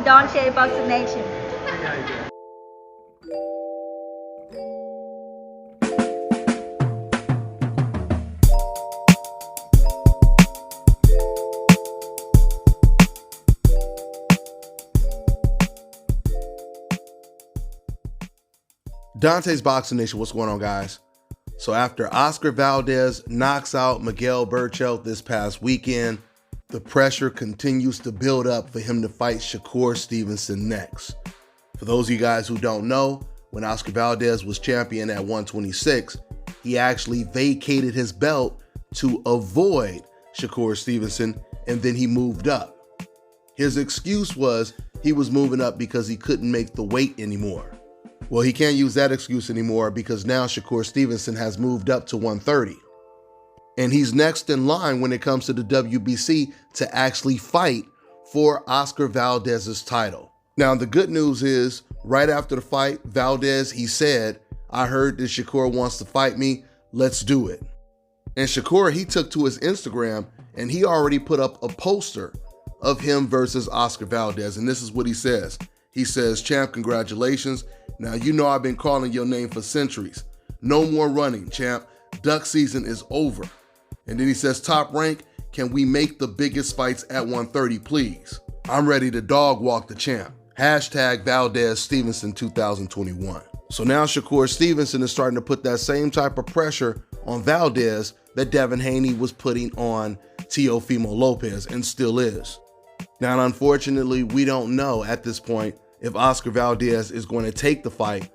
Dante Boxing Nation. Dante's Boxing Nation, what's going on, guys? So after Oscar Valdez knocks out Miguel Berchelt this past weekend, the pressure continues to build up for him to fight Shakur Stevenson next. For those of you guys who don't know, when Oscar Valdez was champion at 126, he actually vacated his belt to avoid Shakur Stevenson, and then he moved up. His excuse was he was moving up because he couldn't make the weight anymore. Well, he can't use that excuse anymore because now Shakur Stevenson has moved up to 130. And he's next in line when it comes to the WBC to actually fight for Oscar Valdez's title. Now, the good news is, right after the fight, Valdez, he said, "I heard that Shakur wants to fight me. Let's do it." And Shakur, he took to his Instagram and he already put up a poster of him versus Oscar Valdez. And this is what he says. He says, "Champ, congratulations. Now, you know I've been calling your name for centuries. No more running, champ. Duck season is over." And then he says, "Top Rank, can we make the biggest fights at 130, please? I'm ready to dog walk the champ. Hashtag Valdez Stevenson 2021. So now Shakur Stevenson is starting to put that same type of pressure on Valdez that Devin Haney was putting on Teofimo Lopez and still is. Now, unfortunately, we don't know at this point if Oscar Valdez is going to take the fight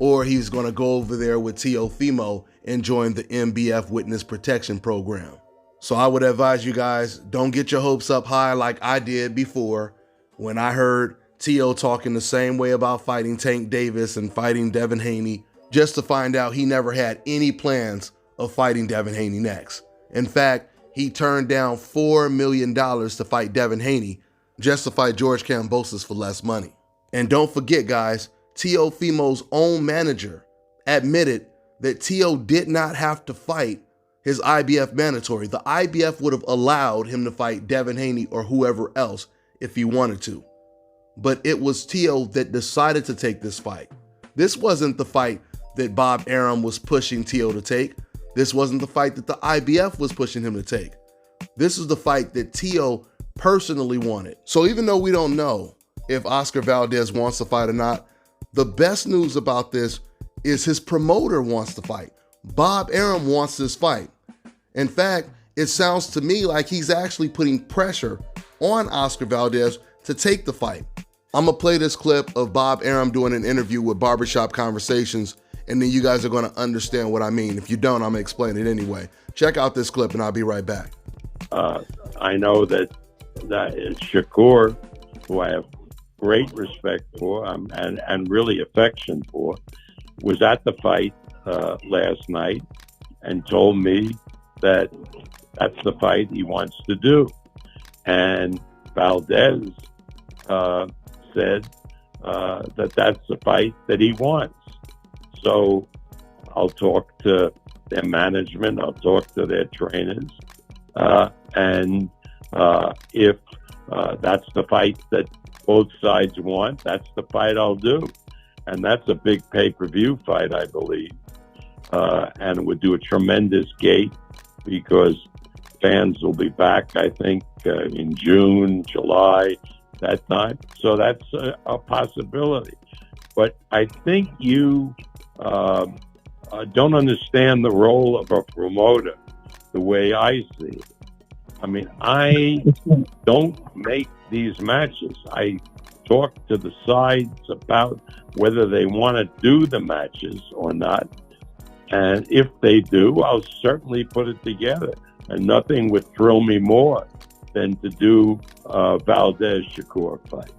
or he's going to go over there with Teofimo and join the MBF Witness Protection Program. So I would advise you guys, don't get your hopes up high like I did before when I heard Teo talking the same way about fighting Tank Davis and fighting Devin Haney, just to find out he never had any plans of fighting Devin Haney next. In fact, he turned down $4 million to fight Devin Haney just to fight George Kambosos for less money. And don't forget, guys, Teofimo's own manager admitted that Teo did not have to fight his IBF mandatory. The IBF would have allowed him to fight Devin Haney or whoever else if he wanted to. But it was Teo that decided to take this fight. This wasn't the fight that Bob Arum was pushing Teo to take. This wasn't the fight that the IBF was pushing him to take. This is the fight that Teo personally wanted. So even though we don't know if Oscar Valdez wants to fight or not, the best news about this is his promoter wants to fight. Bob Arum wants this fight. In fact, it sounds to me like he's actually putting pressure on Oscar Valdez to take the fight. I'm gonna play this clip of Bob Arum doing an interview with Barbershop Conversations, and then you guys are gonna understand what I mean. If you don't, I'm gonna explain it anyway. Check out this clip and I'll be right back. I know that Shakur, who I have great respect for and really affection for, was at the fight last night and told me that that's the fight he wants to do. And Valdez said that that's the fight that he wants. So I'll talk to their management, I'll talk to their trainers, and if that's the fight that both sides want, that's the fight I'll do. And that's a big pay-per-view fight, I believe. And it would do a tremendous gate because fans will be back, I think, in June, July, that time. So that's a possibility. But I think you don't understand the role of a promoter the way I see it. I mean, I don't make these matches. I talk to the sides about whether they want to do the matches or not. And if they do, I'll certainly put it together. And nothing would thrill me more than to do a Valdez-Shakur fight.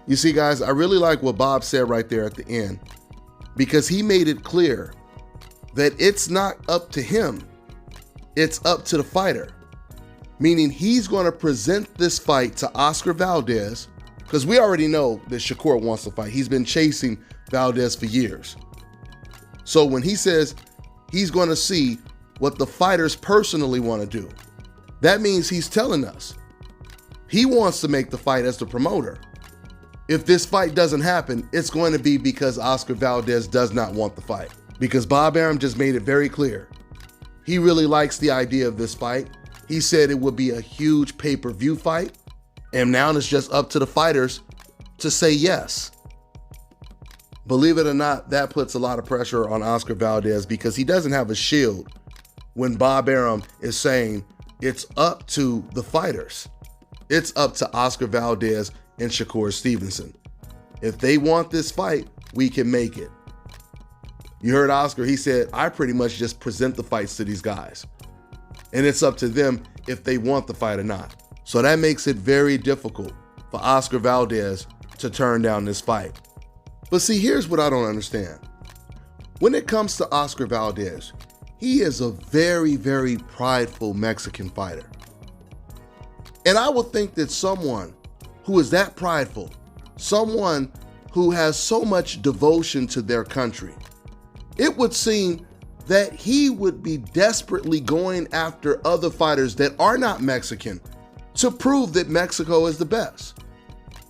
You see, guys, I really like what Bob said right there at the end, because he made it clear that it's not up to him. It's up to the fighter. Meaning he's going to present this fight to Oscar Valdez, because we already know that Shakur wants to fight. He's been chasing Valdez for years. So when he says he's going to see what the fighters personally want to do, that means he's telling us He wants to make the fight as the promoter. If this fight doesn't happen, it's going to be because Oscar Valdez does not want the fight. Because Bob Arum just made it very clear. He really likes the idea of this fight. He said it would be a huge pay-per-view fight. And now it's just up to the fighters to say yes. Believe it or not, that puts a lot of pressure on Oscar Valdez because he doesn't have a shield when Bob Arum is saying it's up to the fighters. It's up to Oscar Valdez and Shakur Stevenson. If they want this fight, we can make it. You heard Oscar, he said, I pretty much just present the fights to these guys. And it's up to them if they want the fight or not. So that makes it very difficult for Oscar Valdez to turn down this fight. But see, here's what I don't understand. When it comes to Oscar Valdez, he is a very, very prideful Mexican fighter. And I would think that someone who is that prideful, someone who has so much devotion to their country, it would seem that he would be desperately going after other fighters that are not Mexican to prove that Mexico is the best.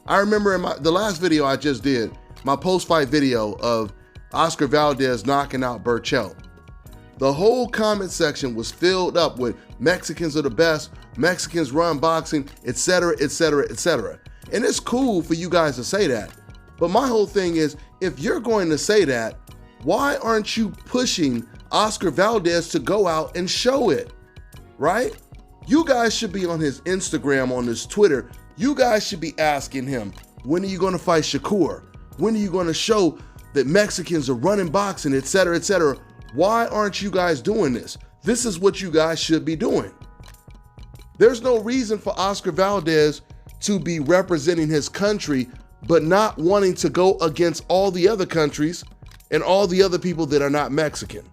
I remember in the last video I just did, my post-fight video of Oscar Valdez knocking out Burchell. The whole comment section was filled up with Mexicans are the best, Mexicans run boxing, etc., etc., etc. And it's cool for you guys to say that. But my whole thing is, if you're going to say that, why aren't you pushing Oscar Valdez to go out and show it, right? You guys should be on his Instagram, on his Twitter. You guys should be asking him, when are you going to fight Shakur? When are you going to show that Mexicans are running boxing, etc., etc.? Why aren't you guys doing this? This is what you guys should be doing. There's no reason for Oscar Valdez to be representing his country, but not wanting to go against all the other countries and all the other people that are not Mexican,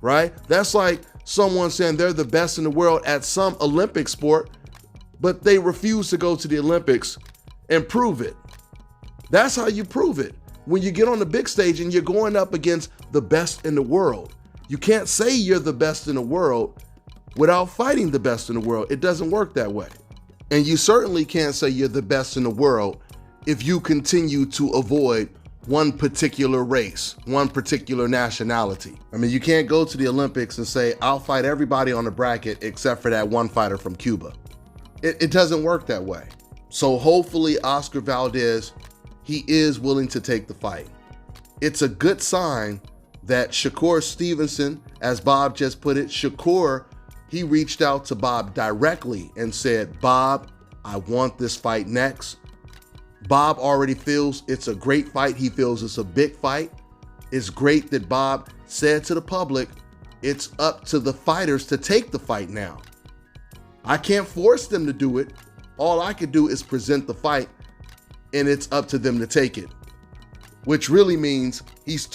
right? That's like someone saying they're the best in the world at some Olympic sport, but they refuse to go to the Olympics and prove it. That's how you prove it. When you get on the big stage and you're going up against the best in the world. You can't say you're the best in the world without fighting the best in the world. It doesn't work that way. And you certainly can't say you're the best in the world if you continue to avoid one particular race, one particular nationality. I mean, you can't go to the Olympics and say, I'll fight everybody on the bracket except for that one fighter from Cuba. It doesn't work that way. So hopefully Oscar Valdez, he is willing to take the fight. It's a good sign that Shakur Stevenson, as Bob just put it, Shakur, he reached out to Bob directly and said, Bob, I want this fight next. Bob already feels it's a great fight. He feels it's a big fight. It's great that Bob said to the public, it's up to the fighters to take the fight now. I can't force them to do it. All I can do is present the fight, and it's up to them to take it. Which really means he's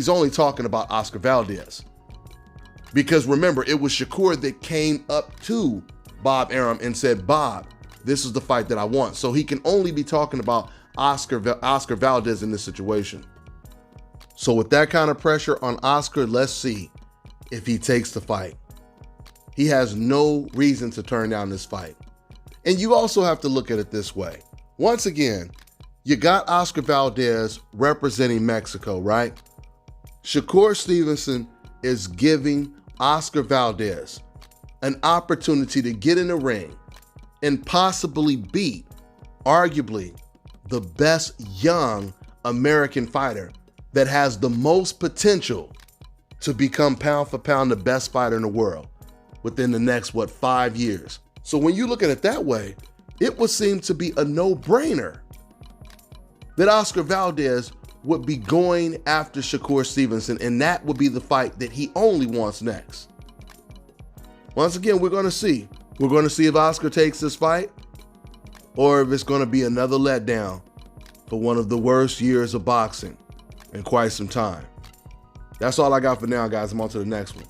only talking about Oscar Valdez. Because remember, it was Shakur that came up to Bob Arum and said, Bob, this is the fight that I want. So he can only be talking about Oscar Valdez in this situation. So with that kind of pressure on Oscar, let's see if he takes the fight. He has no reason to turn down this fight. And you also have to look at it this way. Once again, you got Oscar Valdez representing Mexico, right? Shakur Stevenson is giving Oscar Valdez an opportunity to get in the ring and possibly beat, arguably, the best young American fighter that has the most potential to become pound for pound the best fighter in the world within the next, 5 years. So when you look at it that way, it would seem to be a no-brainer that Oscar Valdez would be going after Shakur Stevenson, and that would be the fight that he only wants next. Once again, we're going to see. We're going to see if Oscar takes this fight or if it's going to be another letdown for one of the worst years of boxing in quite some time. That's all I got for now, guys. I'm on to the next one.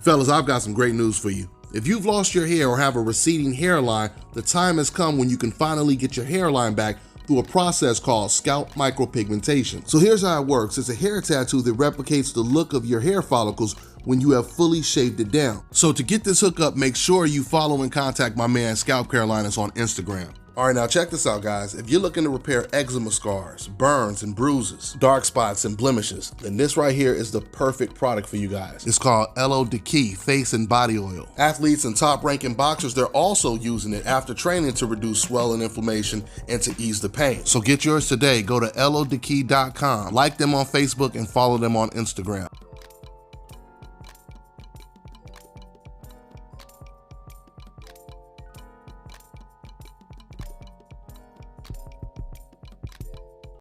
Fellas, I've got some great news for you. If you've lost your hair or have a receding hairline, the time has come when you can finally get your hairline back through a process called scalp micropigmentation. So here's how it works. It's a hair tattoo that replicates the look of your hair follicles when you have fully shaved it down. So to get this hookup, make sure you follow and contact my man Scalp Carolinas on Instagram. All right, now check this out, guys. If you're looking to repair eczema scars, burns and bruises, dark spots and blemishes, then this right here is the perfect product for you guys. It's called Elo de Key Face and Body Oil. Athletes and top-ranking boxers, they're also using it after training to reduce swelling, inflammation, and to ease the pain. So get yours today. Go to elodekey.com, like them on Facebook, and follow them on Instagram.